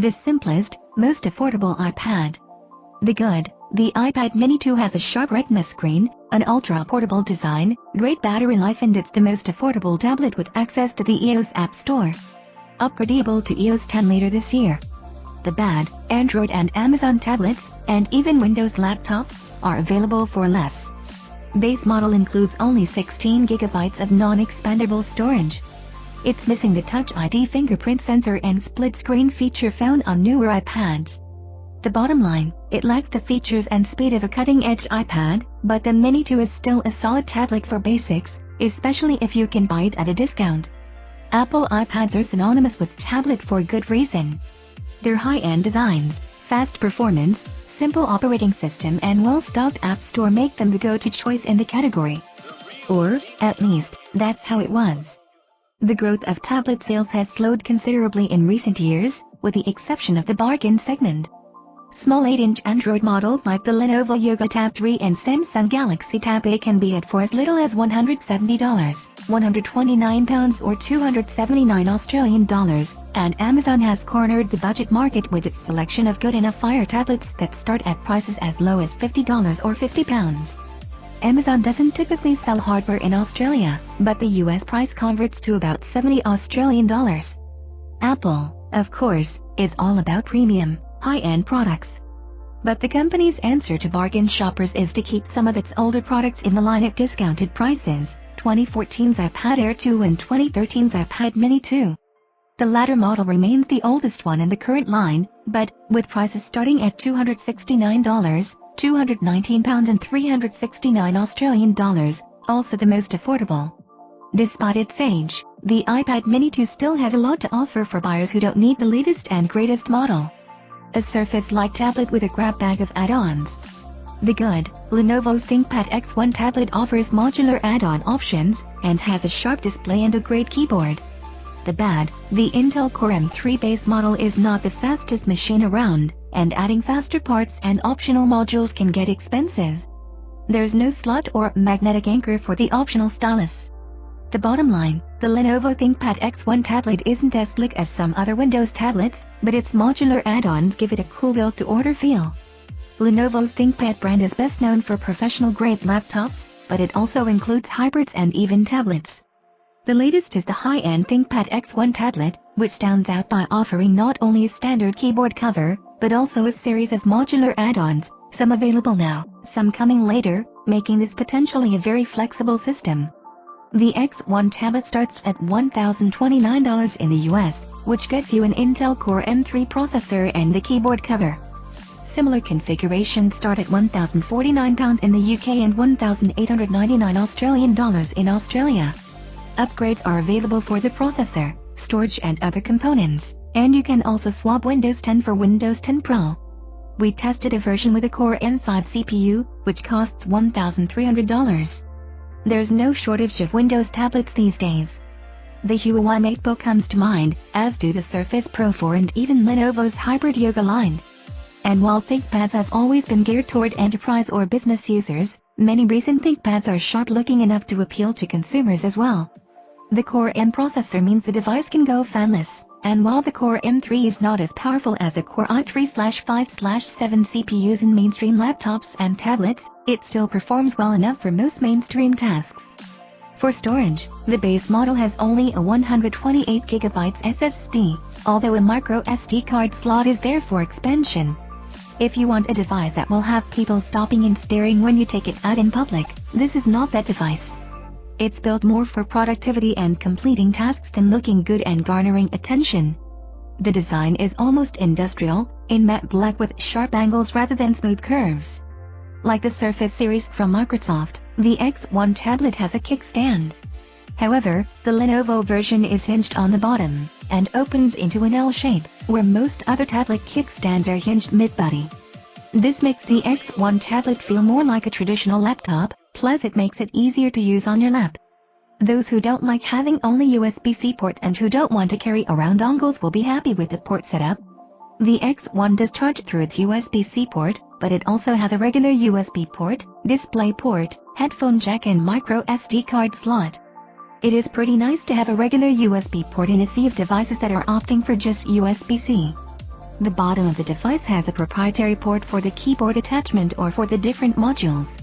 the simplest, most affordable iPad. The good, the iPad mini 2 has a sharp retina screen, an ultra-portable design, great battery life, and it's the most affordable tablet with access to the iOS App Store. Upgradable to iOS 10 later this year. The bad, Android and Amazon tablets, and even Windows laptops, are available for less. Base model includes only 16 GB of non-expandable storage. It's missing the Touch ID fingerprint sensor and split screen feature found on newer iPads. The bottom line, it lacks the features and speed of a cutting-edge iPad, but the Mini 2 is still a solid tablet for basics, especially if you can buy it at a discount. Apple iPads are synonymous with tablet for good reason. Their high-end designs, fast performance, simple operating system and well-stocked app store make them the go-to choice in the category. Or, at least, that's how it was. The growth of tablet sales has slowed considerably in recent years, with the exception of the bargain segment. Small 8-inch Android models like the Lenovo Yoga Tab 3 and Samsung Galaxy Tab A can be had for as little as $170, £129 or 279 Australian dollars, and Amazon has cornered the budget market with its selection of good enough Fire tablets that start at prices as low as $50 or £50. Amazon doesn't typically sell hardware in Australia, but the US price converts to about $70 Australian dollars. Apple, of course, is all about premium, high-end products. But the company's answer to bargain shoppers is to keep some of its older products in the line at discounted prices, 2014's iPad Air 2 and 2013's iPad Mini 2. The latter model remains the oldest one in the current line, but, with prices starting at $269, £219 and 369 Australian dollars, also the most affordable. Despite its age, the iPad Mini 2 still has a lot to offer for buyers who don't need the latest and greatest model. A Surface-like tablet with a grab bag of add-ons. The good, Lenovo ThinkPad X1 tablet offers modular add-on options, and has a sharp display and a great keyboard. The bad, the Intel Core M3 base model is not the fastest machine around, and adding faster parts and optional modules can get expensive. There's no slot or magnetic anchor for the optional stylus. The bottom line, the Lenovo ThinkPad X1 tablet isn't as slick as some other Windows tablets, but its modular add-ons give it a cool built-to-order feel. Lenovo's ThinkPad brand is best known for professional-grade laptops, but it also includes hybrids and even tablets. The latest is the high-end ThinkPad X1 tablet, which stands out by offering not only a standard keyboard cover, but also a series of modular add-ons, some available now, some coming later, making this potentially a very flexible system. The X1 tablet starts at $1,029 in the US, which gets you an Intel Core M3 processor and the keyboard cover. Similar configurations start at £1,049 in the UK and $1,899 Australian dollars in Australia. Upgrades are available for the processor, storage and other components, and you can also swap Windows 10 for Windows 10 Pro. We tested a version with a Core M5 CPU, which costs $1,300. There's no shortage of Windows tablets these days. The Huawei MateBook comes to mind, as do the Surface Pro 4 and even Lenovo's hybrid Yoga line. And while ThinkPads have always been geared toward enterprise or business users, many recent ThinkPads are sharp-looking enough to appeal to consumers as well. The Core M processor means the device can go fanless, and while the Core M3 is not as powerful as a Core i3/5/7 CPUs in mainstream laptops and tablets, it still performs well enough for most mainstream tasks. For storage, the base model has only a 128GB SSD, although a micro SD card slot is there for expansion. If you want a device that will have people stopping and staring when you take it out in public, this is not that device. It's built more for productivity and completing tasks than looking good and garnering attention. The design is almost industrial, in matte black with sharp angles rather than smooth curves. Like the Surface series from Microsoft, the X1 tablet has a kickstand. However, the Lenovo version is hinged on the bottom, and opens into an L shape, where most other tablet kickstands are hinged mid-body. This makes the X1 tablet feel more like a traditional laptop, plus it makes it easier to use on your lap. Those who don't like having only USB-C ports and who don't want to carry around dongles will be happy with the port setup. The X1 does charge through its USB-C port, but it also has a regular USB port, display port, headphone jack and micro SD card slot. It is pretty nice to have a regular USB port in a sea of devices that are opting for just USB-C. The bottom of the device has a proprietary port for the keyboard attachment or for the different modules.